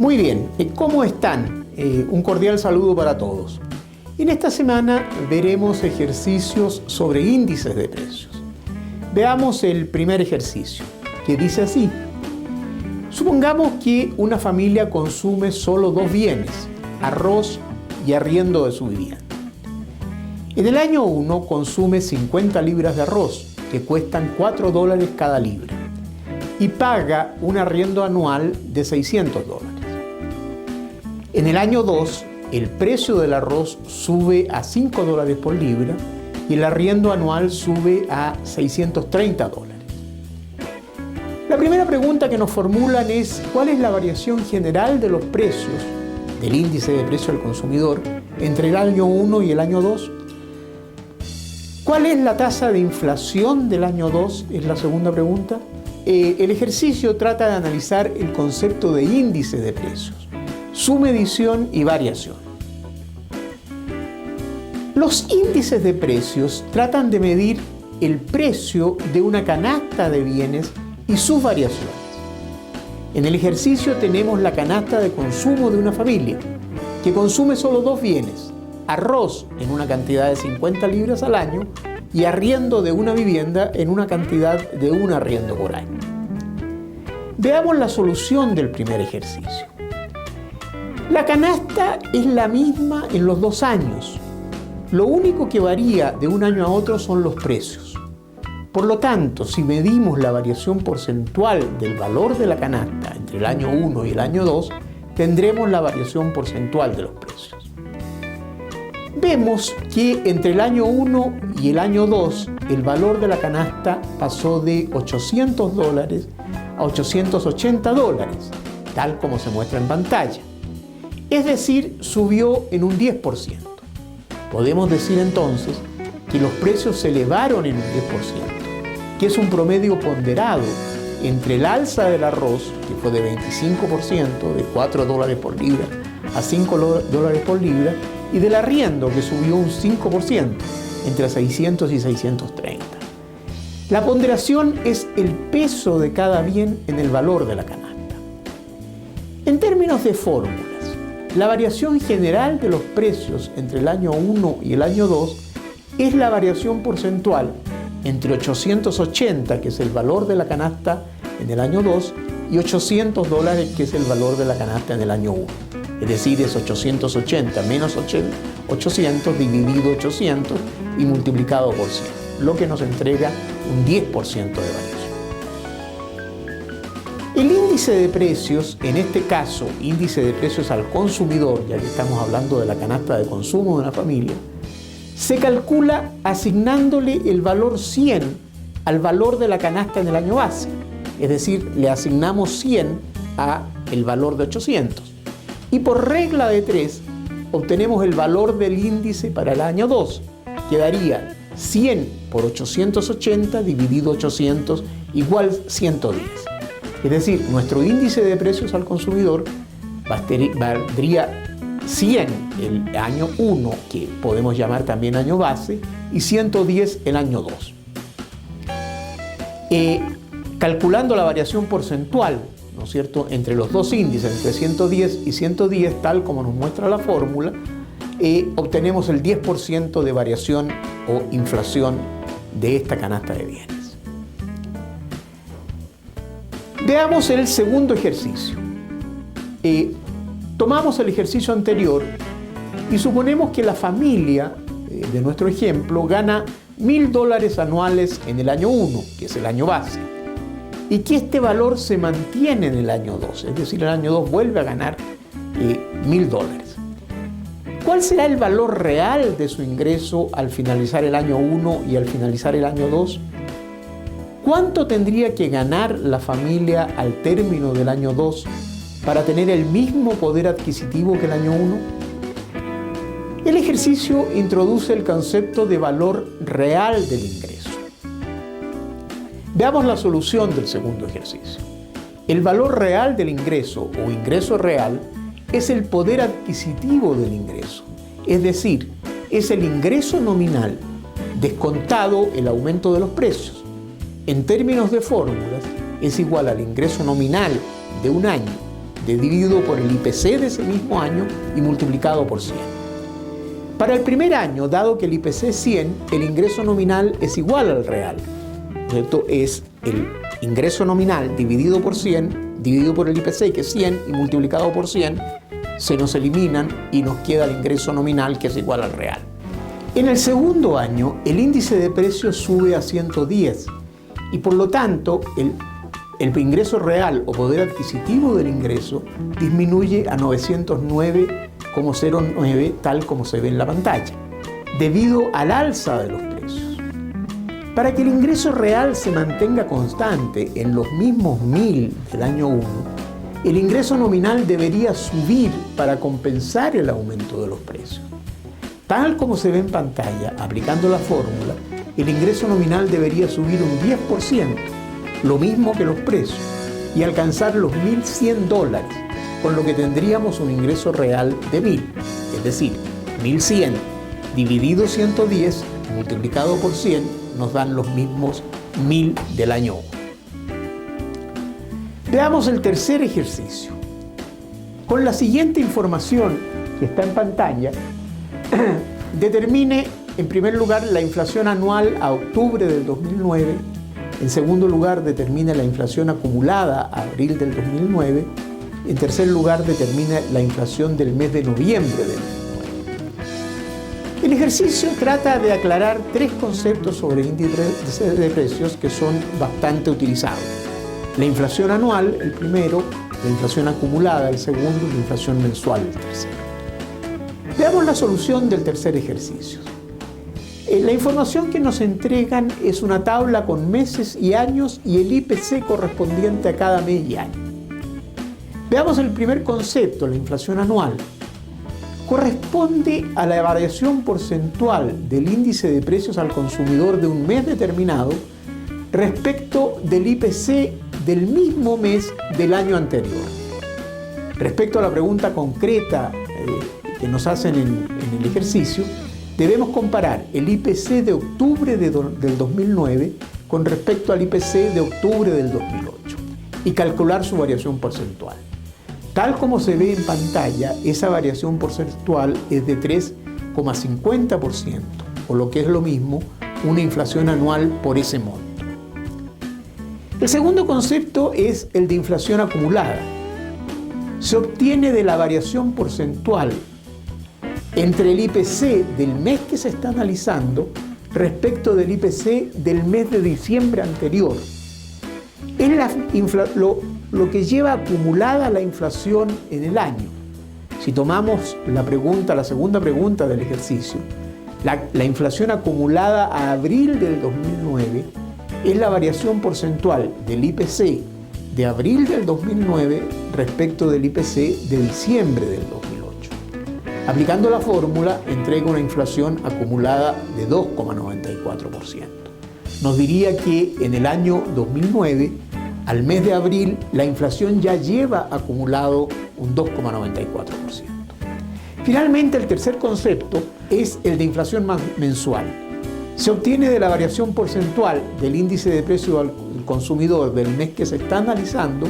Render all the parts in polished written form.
Muy bien, ¿cómo están? Un cordial saludo para todos. En esta semana veremos ejercicios sobre índices de precios. Veamos el primer ejercicio, que dice así. Supongamos que una familia consume solo dos bienes, arroz y arriendo de su vivienda. En el año 1 consume 50 libras de arroz, que cuestan $4 cada libra, y paga un arriendo anual de $600. En el año 2, el precio del arroz sube a $5 por libra y el arriendo anual sube a $630. La primera pregunta que nos formulan es ¿cuál es la variación general de los precios del índice de precio al consumidor entre el año 1 y el año 2? ¿Cuál es la tasa de inflación del año 2? Es la segunda pregunta. El ejercicio trata de analizar el concepto de índice de precios, su medición y variación. Los índices de precios tratan de medir el precio de una canasta de bienes y sus variaciones. En el ejercicio tenemos la canasta de consumo de una familia que consume solo dos bienes, arroz en una cantidad de 50 libras al año y arriendo de una vivienda en una cantidad de un arriendo por año. Veamos la solución del primer ejercicio. La canasta es la misma en los 2 años. Lo único que varía de un año a otro son los precios. Por lo tanto, si medimos la variación porcentual del valor de la canasta entre el año 1 y el año 2, tendremos la variación porcentual de los precios. Vemos que entre el año 1 y el año 2, el valor de la canasta pasó de $800 a $880, tal como se muestra en pantalla. Es decir, subió en un 10%. Podemos decir entonces que los precios se elevaron en un 10%, que es un promedio ponderado entre el alza del arroz, que fue de 25%, de $4 por libra a $5 por libra, y del arriendo, que subió un 5%, entre 600 y 630. La ponderación es el peso de cada bien en el valor de la canasta. En términos de fórmulas, la variación general de los precios entre el año 1 y el año 2 es la variación porcentual entre 880, que es el valor de la canasta en el año 2, y $800, que es el valor de la canasta en el año 1. Es decir, es 880 menos 800 dividido 800 y multiplicado por 100, lo que nos entrega un 10% de variación. El índice de precios, en este caso, índice de precios al consumidor, ya que estamos hablando de la canasta de consumo de una familia, se calcula asignándole el valor 100 al valor de la canasta en el año base. Es decir, le asignamos 100 a el valor de 800. Y por regla de 3, obtenemos el valor del índice para el año 2. Quedaría 100 por 880 dividido 800 igual 110. Es decir, nuestro índice de precios al consumidor valdría 100 el año 1, que podemos llamar también año base, y 110 el año 2. Calculando la variación porcentual, ¿no es cierto?, entre los dos índices, entre 110 y 110, tal como nos muestra la fórmula, obtenemos el 10% de variación o inflación de esta canasta de bienes. Veamos el segundo ejercicio. Tomamos el ejercicio anterior y suponemos que la familia de nuestro ejemplo gana $1.000 anuales en el año 1, que es el año base, y que este valor se mantiene en el año 2, es decir, el año 2 vuelve a ganar $1.000. ¿Cuál será el valor real de su ingreso al finalizar el año 1 y al finalizar el año 2? ¿Cuánto tendría que ganar la familia al término del año 2 para tener el mismo poder adquisitivo que el año 1? El ejercicio introduce el concepto de valor real del ingreso. Veamos la solución del segundo ejercicio. El valor real del ingreso o ingreso real es el poder adquisitivo del ingreso, es decir, es el ingreso nominal descontado el aumento de los precios. En términos de fórmulas, es igual al ingreso nominal de un año dividido por el IPC de ese mismo año y multiplicado por 100. Para el primer año, dado que el IPC es 100, el ingreso nominal es igual al real. Esto es el ingreso nominal dividido por 100, dividido por el IPC, que es 100, y multiplicado por 100, se nos eliminan y nos queda el ingreso nominal, que es igual al real. En el segundo año, el índice de precios sube a 110 y por lo tanto el ingreso real o poder adquisitivo del ingreso disminuye a 909,09, tal como se ve en la pantalla, debido al alza de los precios. Para que el ingreso real se mantenga constante en los mismos 1000 del año 1, el ingreso nominal debería subir para compensar el aumento de los precios. Tal como se ve en pantalla, aplicando la fórmula, el ingreso nominal debería subir un 10%, lo mismo que los precios, y alcanzar los $1.100, con lo que tendríamos un ingreso real de 1000, es decir, 1100 dividido 110 multiplicado por 100 nos dan los mismos 1000 del año 1. Veamos el tercer ejercicio. Con la siguiente información que está en pantalla, determine en primer lugar la inflación anual a octubre del 2009, en segundo lugar determine la inflación acumulada a abril del 2009, en tercer lugar determine la inflación del mes de noviembre del 2009. El ejercicio trata de aclarar tres conceptos sobre el índice de precios que son bastante utilizados: la inflación anual, el primero; la inflación acumulada, el segundo; y la inflación mensual, el tercero. Veamos la solución del tercer ejercicio. La información que nos entregan es una tabla con meses y años y el IPC correspondiente a cada mes y año. Veamos el primer concepto, la inflación anual. Corresponde a la variación porcentual del índice de precios al consumidor de un mes determinado respecto del IPC del mismo mes del año anterior. Respecto a la pregunta concreta que nos hacen en el ejercicio, debemos comparar el IPC de octubre del 2009 con respecto al IPC de octubre del 2008 y calcular su variación porcentual. Tal como se ve en pantalla, esa variación porcentual es de 3,50%, o lo que es lo mismo, una inflación anual por ese monto. El segundo concepto es el de inflación acumulada. Se obtiene de la variación porcentual entre el IPC del mes que se está analizando respecto del IPC del mes de diciembre anterior. Es lo que lleva acumulada la inflación en el año. Si tomamos la segunda pregunta del ejercicio, la inflación acumulada a abril del 2009 es la variación porcentual del IPC de abril del 2009 respecto del IPC de diciembre del 2008. Aplicando la fórmula, entrega una inflación acumulada de 2,94%. Nos diría que en el año 2009, al mes de abril, la inflación ya lleva acumulado un 2,94%. Finalmente, el tercer concepto es el de inflación mensual. Se obtiene de la variación porcentual del índice de precio al consumidor del mes que se está analizando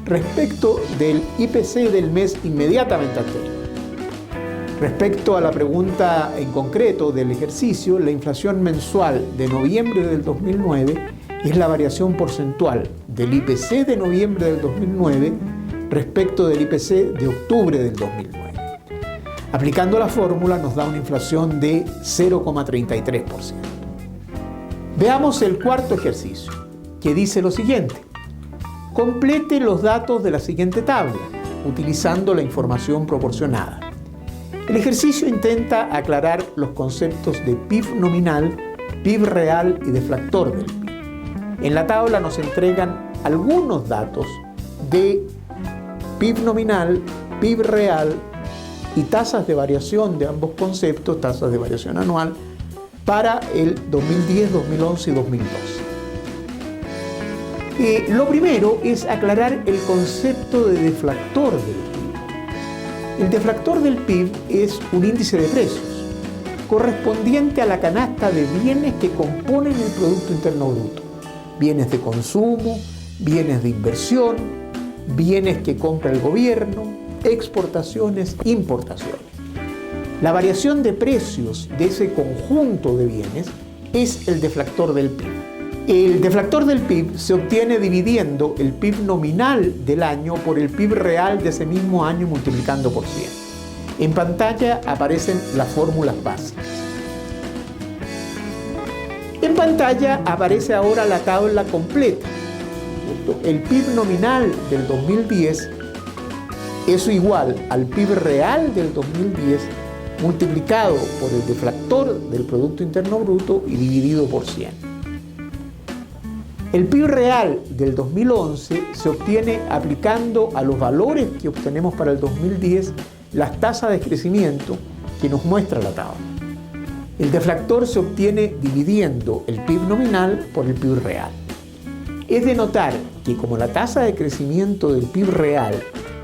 respecto del IPC del mes inmediatamente anterior. Respecto a la pregunta en concreto del ejercicio, la inflación mensual de noviembre del 2009 es la variación porcentual del IPC de noviembre del 2009 respecto del IPC de octubre del 2009. Aplicando la fórmula nos da una inflación de 0,33%. Veamos el cuarto ejercicio, que dice lo siguiente: complete los datos de la siguiente tabla, utilizando la información proporcionada. El ejercicio intenta aclarar los conceptos de PIB nominal, PIB real y deflactor del PIB. En la tabla nos entregan algunos datos de PIB nominal, PIB real y tasas de variación de ambos conceptos, tasas de variación anual, para el 2010, 2011 y 2012. Lo primero es aclarar el concepto de deflactor del PIB. El deflactor del PIB es un índice de precios correspondiente a la canasta de bienes que componen el Producto Interno Bruto. Bienes de consumo, bienes de inversión, bienes que compra el gobierno, exportaciones, importaciones. La variación de precios de ese conjunto de bienes es el deflactor del PIB. El deflactor del PIB se obtiene dividiendo el PIB nominal del año por el PIB real de ese mismo año multiplicando por 100. En pantalla aparecen las fórmulas básicas. En pantalla aparece ahora la tabla completa. El PIB nominal del 2010 es igual al PIB real del 2010 multiplicado por el deflactor del Producto Interno Bruto y dividido por 100. El PIB real del 2011 se obtiene aplicando a los valores que obtenemos para el 2010 las tasas de crecimiento que nos muestra la tabla. El deflactor se obtiene dividiendo el PIB nominal por el PIB real. Es de notar que como la tasa de crecimiento del PIB real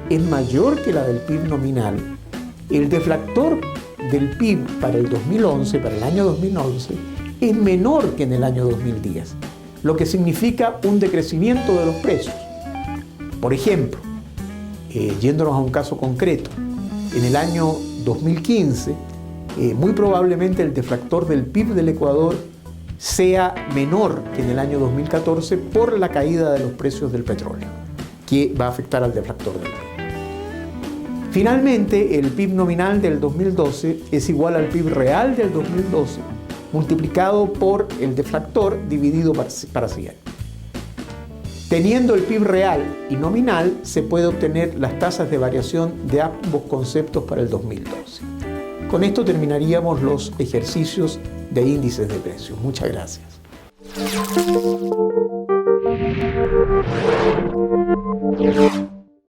es mayor que la del PIB nominal, el deflactor del PIB para el 2011, para el año 2011, es menor que en el año 2010, lo que significa un decrecimiento de los precios. Por ejemplo, yéndonos a un caso concreto, en el año 2015, muy probablemente el deflactor del PIB del Ecuador sea menor que en el año 2014 por la caída de los precios del petróleo, que va a afectar al deflactor del PIB. Finalmente, el PIB nominal del 2012 es igual al PIB real del 2012, multiplicado por el deflactor dividido para 100. Teniendo el PIB real y nominal, se puede obtener las tasas de variación de ambos conceptos para el 2012. Con esto terminaríamos los ejercicios de índices de precios. Muchas gracias.